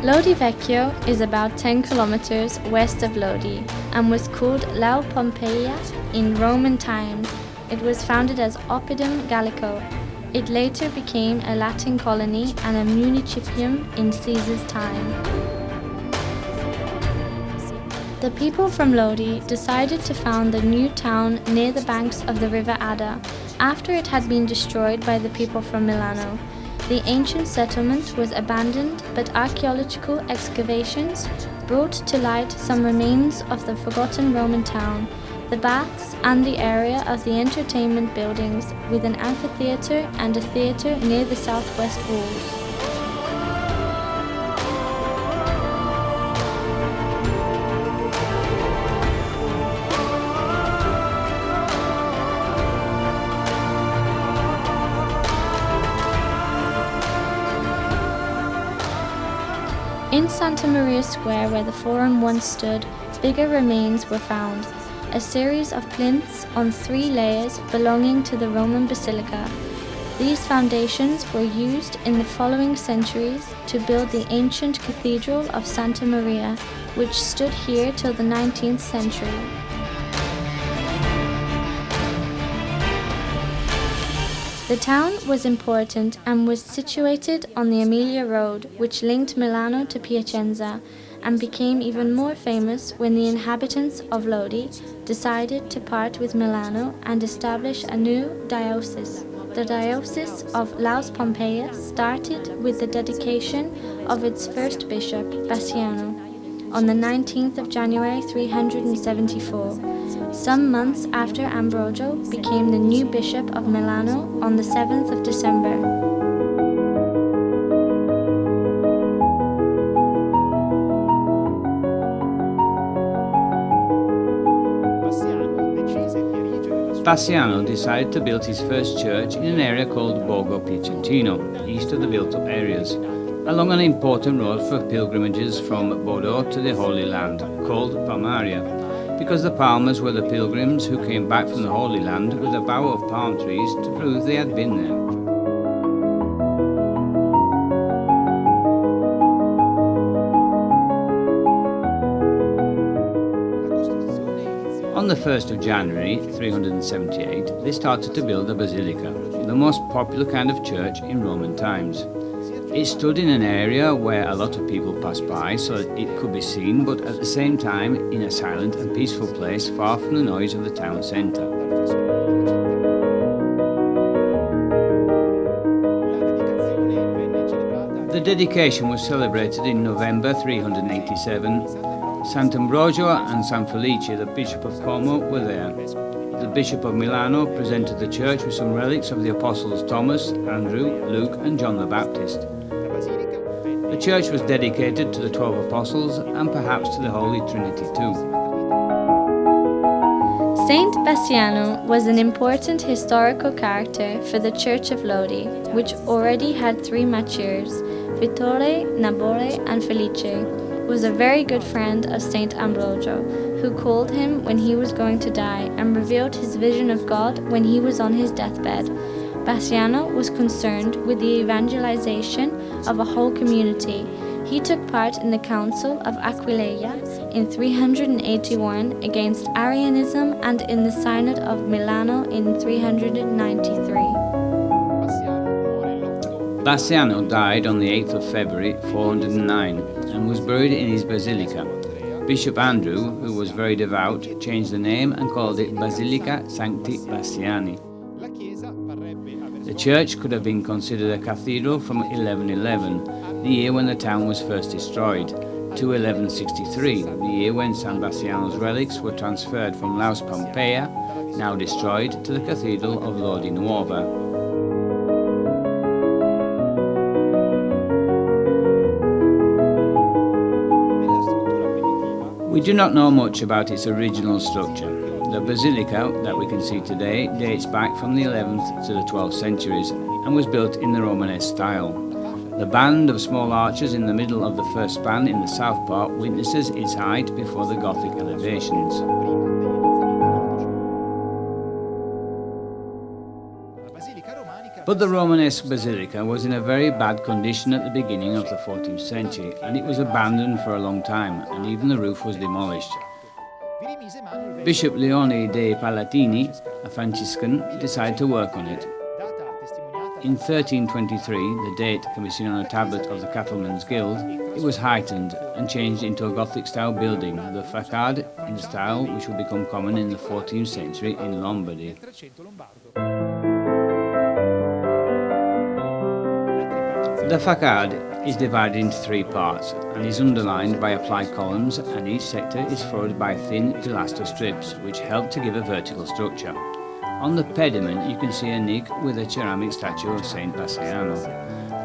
Lodi Vecchio is about 10 kilometers west of Lodi and was called Lau Pompeia in Roman times. It was founded as Oppidum Gallico. It later became a Latin colony and a municipium in Caesar's time. The people from Lodi decided to found the new town near the banks of the river Adda after it had been destroyed by the people from Milano. The ancient settlement was abandoned, but archaeological excavations brought to light some remains of the forgotten Roman town, the baths and the area of the entertainment buildings, with an amphitheatre and a theatre near the southwest walls. In Santa Maria Square, where the Forum once stood, bigger remains were found, a series of plinths on 3 layers belonging to the Roman Basilica. These foundations were used in the following centuries to build the ancient Cathedral of Santa Maria, which stood here till the 19th century. The town was important and was situated on the Aemilia Road, which linked Milano to Piacenza, and became even more famous when the inhabitants of Lodi decided to part with Milano and establish a new diocese. The Diocese of Laus Pompeia started with the dedication of its first bishop, Bassiano, on the 19th of January 374. Some months after Ambrogio became the new bishop of Milano on the 7th of December. Bassiano decided to build his first church in an area called Borgo Piacentino, east of the built-up areas, along an important road for pilgrimages from Bordeaux to the Holy Land, called Palmaria, because the Palmers were the pilgrims who came back from the Holy Land with a bough of palm trees to prove they had been there. On the 1st of January 378, they started to build a basilica, the most popular kind of church in Roman times. It stood in an area where a lot of people passed by so that it could be seen, but at the same time in a silent and peaceful place far from the noise of the town centre. The dedication was celebrated in November 387. Sant'Ambrogio and San Felice, the Bishop of Como, were there. The Bishop of Milano presented the church with some relics of the apostles Thomas, Andrew, Luke and John the Baptist. The church was dedicated to the 12 apostles and perhaps to the Holy Trinity too. Saint Bassiano was an important historical character for the Church of Lodi, which already had 3 martyrs, Vittore, Nabore and Felice. Was a very good friend of Saint Ambrogio, who called him when he was going to die and revealed his vision of God when he was on his deathbed. Bassiano was concerned with the evangelization of a whole community. He took part in the Council of Aquileia in 381 against Arianism and in the Synod of Milano in 393. Bassiano died on the 8th of February 409 and was buried in his basilica. Bishop Andrew, who was very devout, changed the name and called it Basilica Sancti Bassiani. The church could have been considered a cathedral from 1111, the year when the town was first destroyed, to 1163, the year when San Bassiano's relics were transferred from Laus Pompeia, now destroyed, to the Cathedral of Lodi Nuova. We do not know much about its original structure. The basilica that we can see today dates back from the 11th to the 12th centuries and was built in the Romanesque style. The band of small arches in the middle of the first span in the south part witnesses its height before the Gothic elevations. But the Romanesque basilica was in a very bad condition at the beginning of the 14th century, and it was abandoned for a long time, and even the roof was demolished. Bishop Leone dei Palatini, a Franciscan, decided to work on it. In 1323, the date can be seen on a tablet of the Cattlemen's Guild, it was heightened and changed into a Gothic-style building, the facade in the style which would become common in the 14th century in Lombardy. The facade is divided into three parts and is underlined by applied columns, and each sector is followed by thin pilaster strips which help to give a vertical structure. On the pediment you can see a niche with a ceramic statue of Saint Paciano.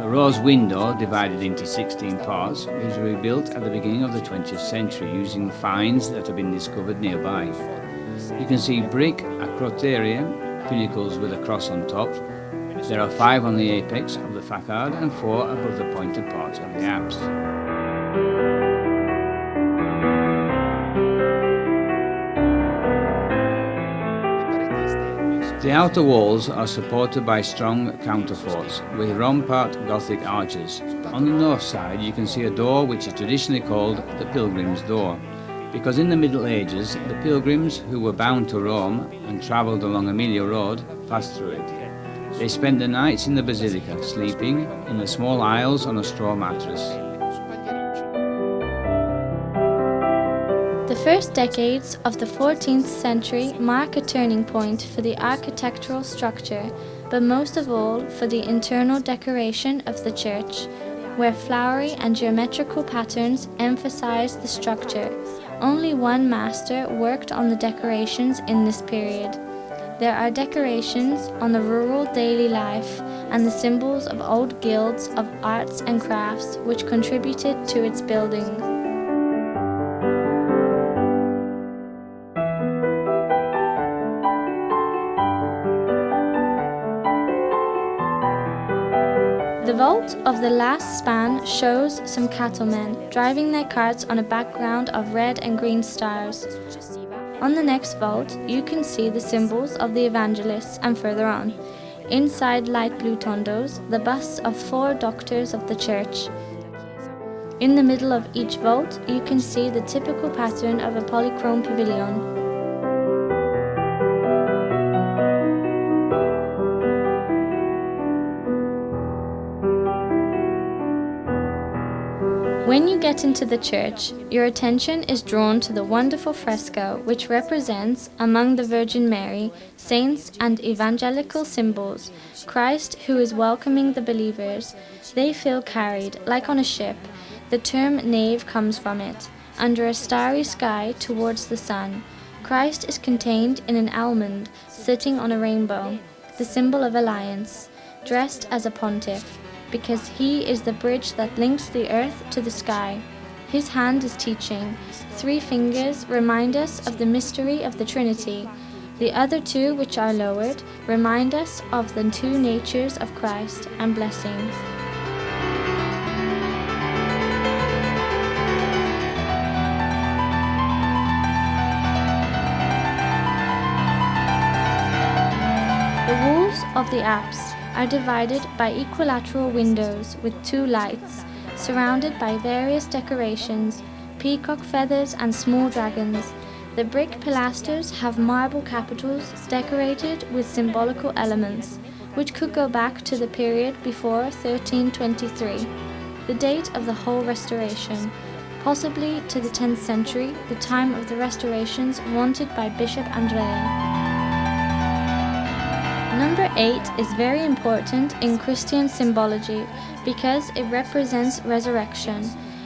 The rose window, divided into 16 parts, was rebuilt at the beginning of the 20th century using finds that have been discovered nearby. You can see brick acroteria, pinnacles with a cross on top. There are 5 on the apex of the facade and 4 above the pointed parts of the apse. The outer walls are supported by strong counterforts with rampart Gothic arches. On the north side you can see a door which is traditionally called the Pilgrim's Door, because in the Middle Ages the pilgrims who were bound to Rome and travelled along Aemilia Road passed through it. They spent the nights in the basilica, sleeping in the small aisles on a straw mattress. The first decades of the 14th century mark a turning point for the architectural structure, but most of all for the internal decoration of the church, where flowery and geometrical patterns emphasize the structure. Only one master worked on the decorations in this period. There are decorations on the rural daily life and the symbols of old guilds of arts and crafts which contributed to its building. The vault of the last span shows some cattlemen driving their carts on a background of red and green stars. On the next vault, you can see the symbols of the evangelists, and further on, inside light blue tondos, the busts of 4 doctors of the church. In the middle of each vault, you can see the typical pattern of a polychrome pavilion. When you get into the church, your attention is drawn to the wonderful fresco which represents, among the Virgin Mary, saints and evangelical symbols, Christ who is welcoming the believers. They feel carried, like on a ship. The term nave comes from it, under a starry sky towards the sun. Christ is contained in an almond, sitting on a rainbow, the symbol of alliance, dressed as a pontiff, because he is the bridge that links the earth to the sky. His hand is teaching. 3 fingers remind us of the mystery of the Trinity. The other 2, which are lowered, remind us of the 2 natures of Christ and blessings. The walls of the apse are divided by equilateral windows with 2 lights, surrounded by various decorations, peacock feathers and small dragons. The brick pilasters have marble capitals decorated with symbolical elements, which could go back to the period before 1323, the date of the whole restoration, possibly to the 10th century, the time of the restorations wanted by Bishop Andrea. Number 8 is very important in Christian symbology because it represents resurrection.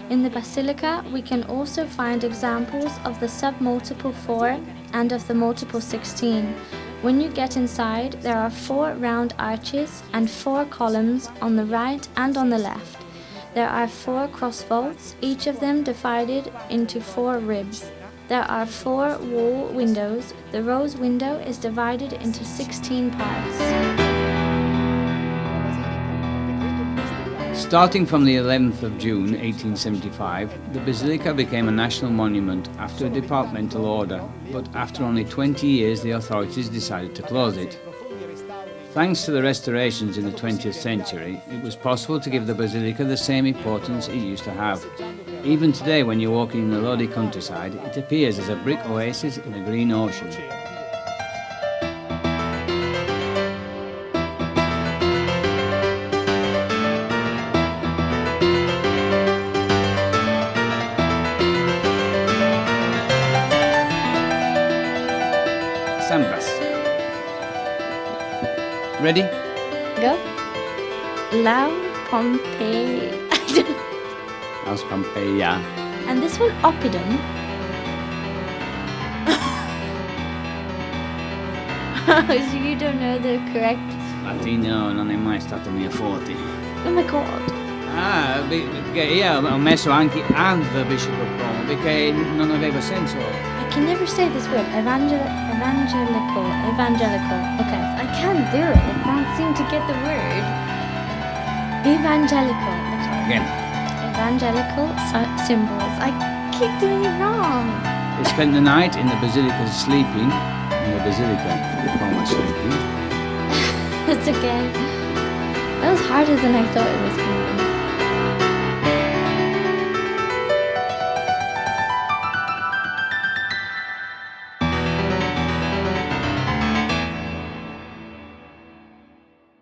In the Basilica, we can also find examples of the submultiple 4 and of the multiple 16. When you get inside, there are 4 round arches and 4 columns on the right and on the left. There are 4 cross vaults, each of them divided into 4 ribs. There are 4 wall windows. The rose window is divided into 16 parts. Starting from the 11th of June 1875, the Basilica became a national monument after a departmental order, but after only 20 years the authorities decided to close it. Thanks to the restorations in the 20th century, it was possible to give the basilica the same importance it used to have. Even today, when you're walking in the Lodi countryside, it appears as a brick oasis in a green ocean. Sandbras. Ready? Go. La Pompeii. House Pompeia. And this one, Oppidum. So you don't know the correct. Latino non è mai stato mio forte. Oh my god. Ah, perché io ho messo anche Archbishop of Rome perché non aveva senso. I can never say this word. Evangelical. Okay, I can't do it. I can't seem to get the word. Evangelical. Again. Evangelical symbols. I keep doing it wrong. They spent the night in the basilica sleeping. In the basilica, sleeping. It's okay. That was harder than I thought it was going to